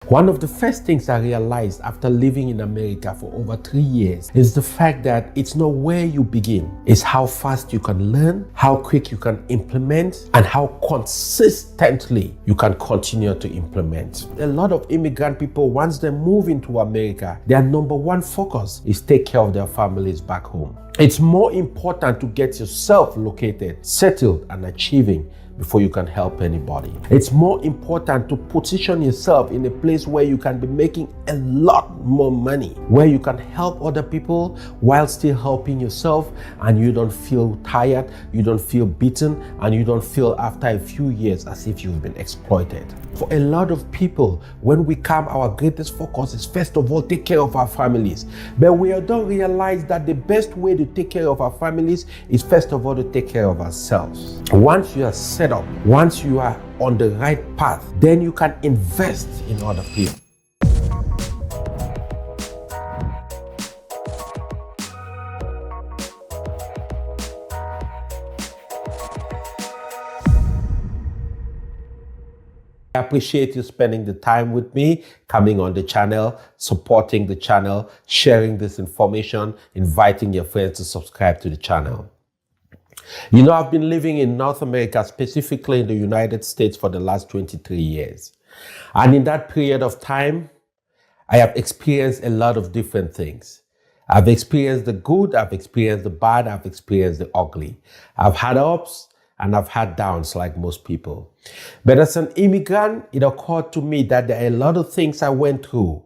One of the first things I realized after living in America for over 3 years is the fact that it's not where you begin, it's how fast you can learn, how quick you can implement, and how consistently you can continue to implement. A lot of immigrant people, once they move into America, their number one focus is take care of their families back home. It's more important to get yourself located, settled, and achieving before you can help anybody. It's more important to position yourself in a place where you can be making a lot more money, where you can help other people while still helping yourself, and you don't feel tired, you don't feel beaten, and you don't feel after a few years as if you've been exploited. For a lot of people, when we come, our greatest focus is first of all take care of our families. But we don't realize that the best way to take care of our families is first of all to take care of ourselves. Once you are set up, once you are on the right path, then you can invest in other people. I appreciate you spending the time with me, coming on the channel, supporting the channel, sharing this information, inviting your friends to subscribe to the channel. You know, I've been living in North America, specifically in the United States, for the last 23 years. And in that period of time, I have experienced a lot of different things. I've experienced the good, I've experienced the bad, I've experienced the ugly. I've had ups and I've had downs like most people. But as an immigrant, it occurred to me that there are a lot of things I went through,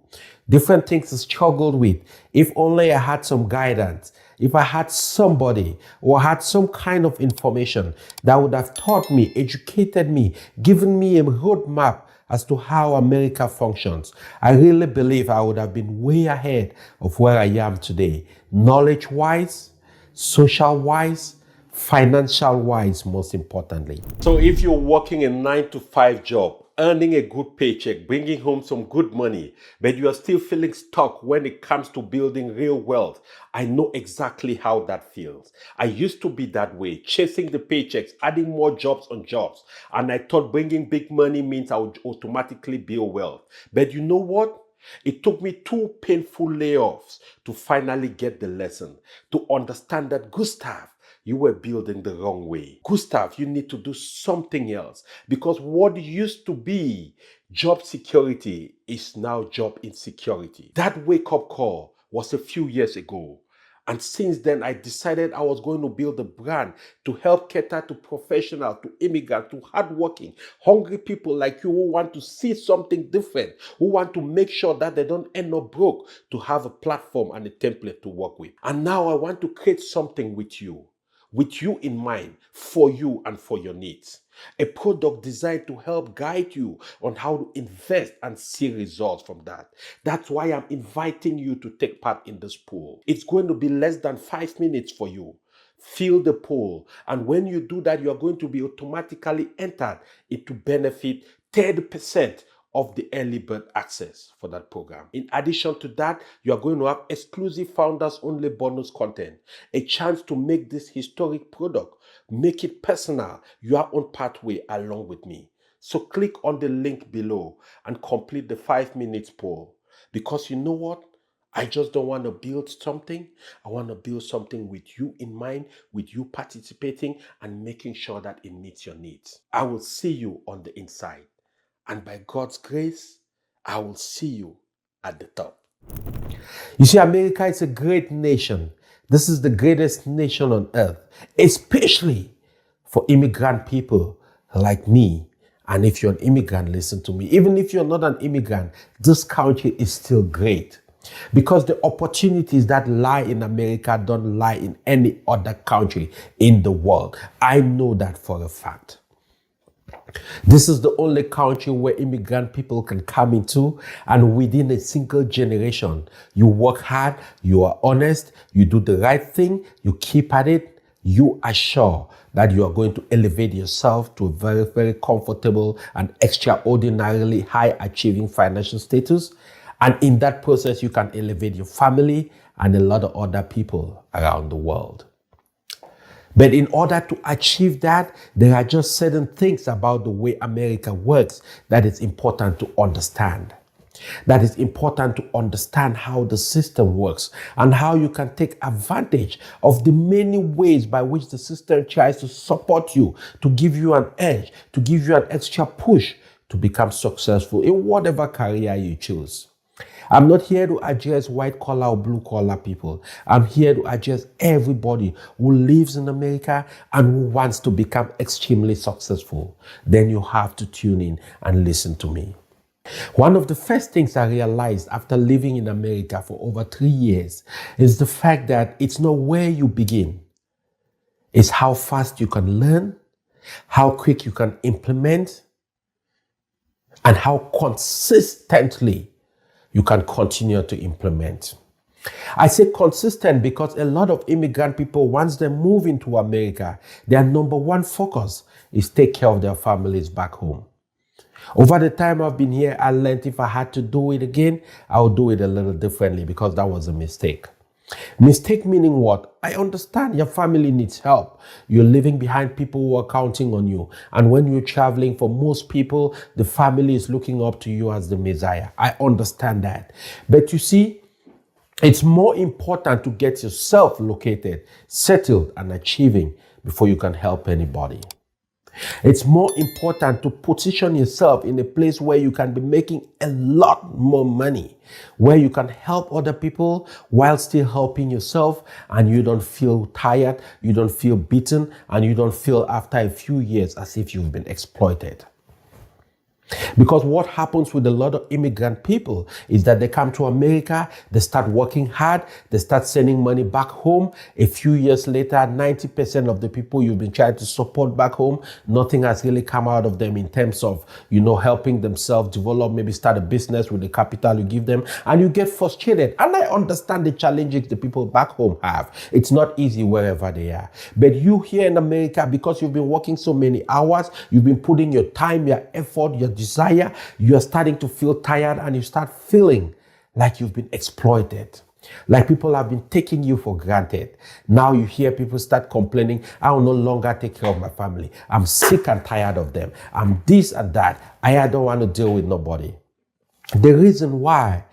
different things I struggled with. If only I had some guidance, if I had somebody or had some kind of information that would have taught me, educated me, given me a roadmap as to how America functions, I really believe I would have been way ahead of where I am today, knowledge-wise, social-wise, financial-wise, most importantly. So if you're working a 9-to-5 job, earning a good paycheck, bringing home some good money, but you are still feeling stuck when it comes to building real wealth, I know exactly how that feels. I used to be that way, chasing the paychecks, adding more jobs on jobs, and I thought bringing big money means I would automatically build wealth. But you know what? It took me 2 painful layoffs to finally get the lesson, to understand that, Gustav, you were building the wrong way. Gustav, you need to do something else, because what used to be job security is now job insecurity. That wake-up call was a few years ago. And since then, I decided I was going to build a brand to help cater to professionals, to immigrants, to hardworking, hungry people like you who want to see something different, who want to make sure that they don't end up broke, to have a platform and a template to work with. And now I want to create something with you in mind, for you and for your needs. A product designed to help guide you on how to invest and see results from that. That's why I'm inviting you to take part in this poll. It's going to be less than 5 minutes for you. Fill the poll, and when you do that, you're going to be automatically entered into benefit 30% of the early bird access for that program. In addition to that, you are going to have exclusive founders only bonus content, a chance to make this historic product, make it personal, your own pathway along with me. So click on the link below and complete the 5 minutes poll, because you know what? I just don't want to build something. I want to build something with you in mind, with you participating and making sure that it meets your needs. I will see you on the inside. And by God's grace, I will see you at the top. You see, America is a great nation. This is the greatest nation on earth, especially for immigrant people like me. And if you're an immigrant, listen to me. Even if you're not an immigrant, this country is still great, because the opportunities that lie in America don't lie in any other country in the world. I know that for a fact. This is the only country where immigrant people can come into, and within a single generation, you work hard, you are honest, you do the right thing, you keep at it, you are sure that you are going to elevate yourself to a very, very comfortable and extraordinarily high achieving financial status. And in that process, you can elevate your family and a lot of other people around the world. But in order to achieve that, there are just certain things about the way America works that is important to understand. That it's important to understand how the system works and how you can take advantage of the many ways by which the system tries to support you, to give you an edge, to give you an extra push to become successful in whatever career you choose. I'm not here to address white collar or blue collar people. I'm here to address everybody who lives in America and who wants to become extremely successful. Then you have to tune in and listen to me. One of the first things I realized after living in America for over 3 years is the fact that it's not where you begin. It's how fast you can learn, how quick you can implement, and how consistently you can continue to implement. I say consistent because a lot of immigrant people, once they move into America, their number one focus is take care of their families back home. Over the time I've been here, I learned if I had to do it again, I would do it a little differently because that was a mistake. Mistake meaning what? I understand your family needs help. You're living behind people who are counting on you. And when you're traveling, for most people, the family is looking up to you as the Messiah. I understand that. But you see, it's more important to get yourself located, settled, and achieving before you can help anybody. It's more important to position yourself in a place where you can be making a lot more money, where you can help other people while still helping yourself, and you don't feel tired, you don't feel beaten, and you don't feel after a few years as if you've been exploited. Because what happens with a lot of immigrant people is that they come to America, they start working hard, they start sending money back home. A few years later, 90% of the people you've been trying to support back home, nothing has really come out of them in terms of, helping themselves develop, maybe start a business with the capital you give them, and you get frustrated. And I understand the challenges the people back home have. It's not easy wherever they are. But you here in America, because you've been working so many hours, you've been putting your time, your effort, your desire, you are starting to feel tired and you start feeling like you've been exploited, like people have been taking you for granted. Now you hear people start complaining, I will no longer take care of my family. I'm sick and tired of them. I'm this and that. I don't want to deal with nobody. The reason why,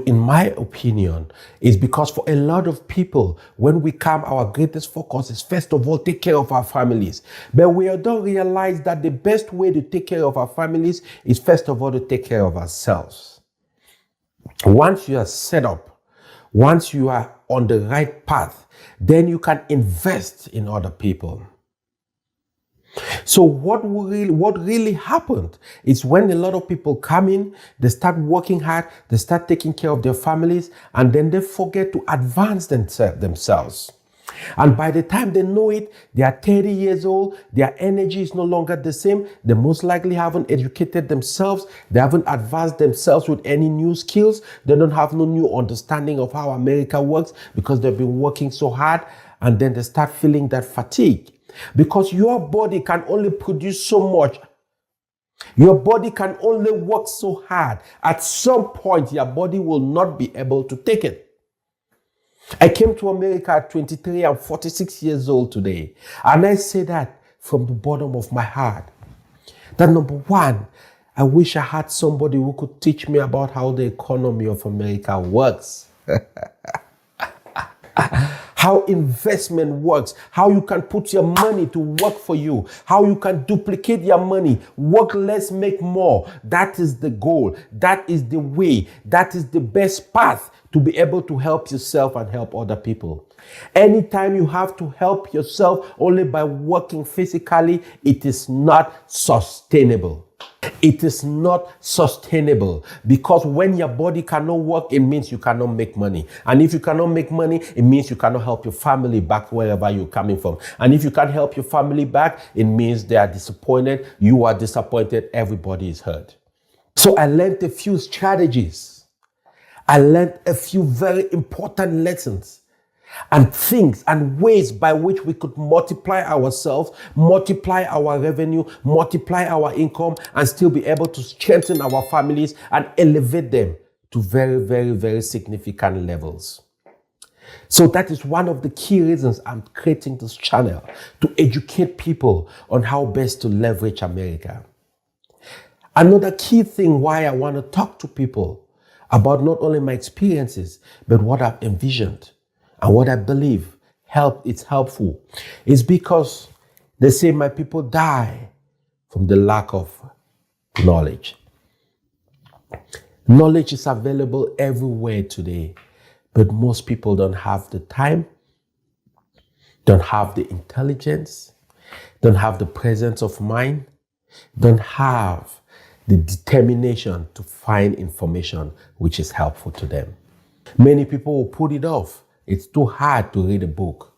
in my opinion, is because for a lot of people, when we come, our greatest focus is first of all, take care of our families. But we don't realize that the best way to take care of our families is first of all to take care of ourselves. Once you are set up, once you are on the right path, then you can invest in other people. So what really happened is when a lot of people come in, they start working hard, they start taking care of their families, and then they forget to advance themselves. And by the time they know it, they are 30 years old, their energy is no longer the same, they most likely haven't educated themselves, they haven't advanced themselves with any new skills, they don't have no new understanding of how America works because they've been working so hard, and then they start feeling that fatigue. Because your body can only produce so much. Your body can only work so hard. At some point, your body will not be able to take it. I came to America at 23. I'm 46 years old today. And I say that from the bottom of my heart. That number one, I wish I had somebody who could teach me about how the economy of America works. How investment works, how you can put your money to work for you, how you can duplicate your money, work less, make more. That is the goal. That is the way. That is the best path to be able to help yourself and help other people. Anytime you have to help yourself only by working physically, it is not sustainable. It is not sustainable because when your body cannot work, it means you cannot make money. And if you cannot make money, it means you cannot help your family back wherever you're coming from. And if you can't help your family back, it means they are disappointed. You are disappointed. Everybody is hurt. So I learned a few strategies. I learned a few very important lessons and things and ways by which we could multiply ourselves, multiply our revenue, multiply our income, and still be able to strengthen our families and elevate them to very, very, very significant levels. So that is one of the key reasons I'm creating this channel, to educate people on how best to leverage America. Another key thing why I want to talk to people about not only my experiences, but what I've envisioned and what I believe it's helpful is because they say my people die from the lack of knowledge. Knowledge is available everywhere today, but most people don't have the time, don't have the intelligence, don't have the presence of mind, don't have the determination to find information which is helpful to them. Many people will put it off. It's too hard to read a book,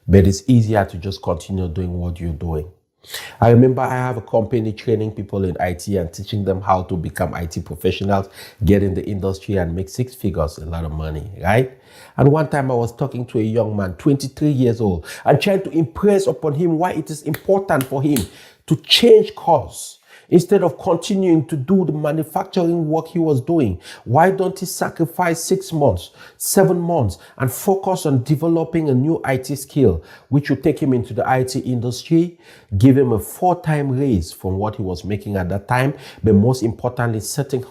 but it's easier to just continue doing what you're doing. I remember I have a company training people in IT and teaching them how to become IT professionals, get in the industry and make six figures, a lot of money, right? And one time I was talking to a young man, 23 years old, and trying to impress upon him why it is important for him to change course. Instead of continuing to do the manufacturing work he was doing, why don't he sacrifice 6 months, 7 months, and focus on developing a new IT skill, which will take him into the IT industry, give him a 4-time raise from what he was making at that time, but most importantly, set him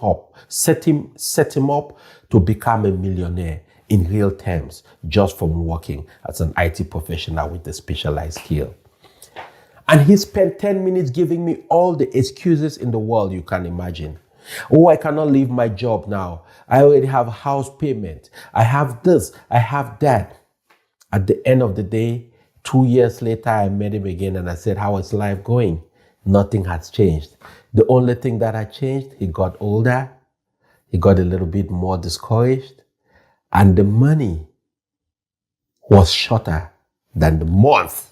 up to become a millionaire in real terms, just from working as an IT professional with a specialized skill. And he spent 10 minutes giving me all the excuses in the world you can imagine. Oh, I cannot leave my job now. I already have house payment. I have this, I have that. At the end of the day, 2 years later, I met him again and I said, how is life going? Nothing has changed. The only thing that had changed, he got older, he got a little bit more discouraged, and the money was shorter than the month.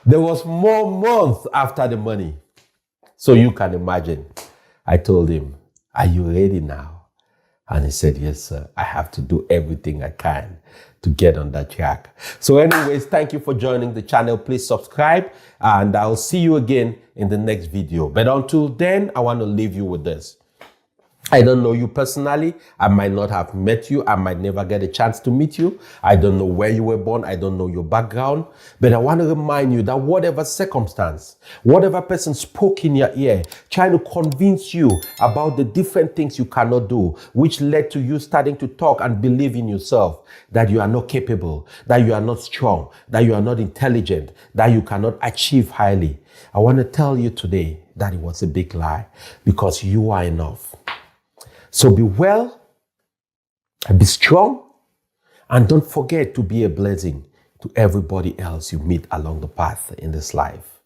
There was more months after the money. So you can imagine. I told him, are you ready now? And he said, yes, sir. I have to do everything I can to get on that track. So anyways, thank you for joining the channel. Please subscribe and I'll see you again in the next video. But until then, I want to leave you with this. I don't know you personally. I might not have met you. I might never get a chance to meet you. I don't know where you were born. I don't know your background. But I want to remind you that whatever circumstance, whatever person spoke in your ear, trying to convince you about the different things you cannot do, which led to you starting to talk and believe in yourself, that you are not capable, that you are not strong, that you are not intelligent, that you cannot achieve highly. I want to tell you today that it was a big lie, because you are enough. So be well, be strong, and don't forget to be a blessing to everybody else you meet along the path in this life.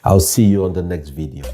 I'll see you on the next video.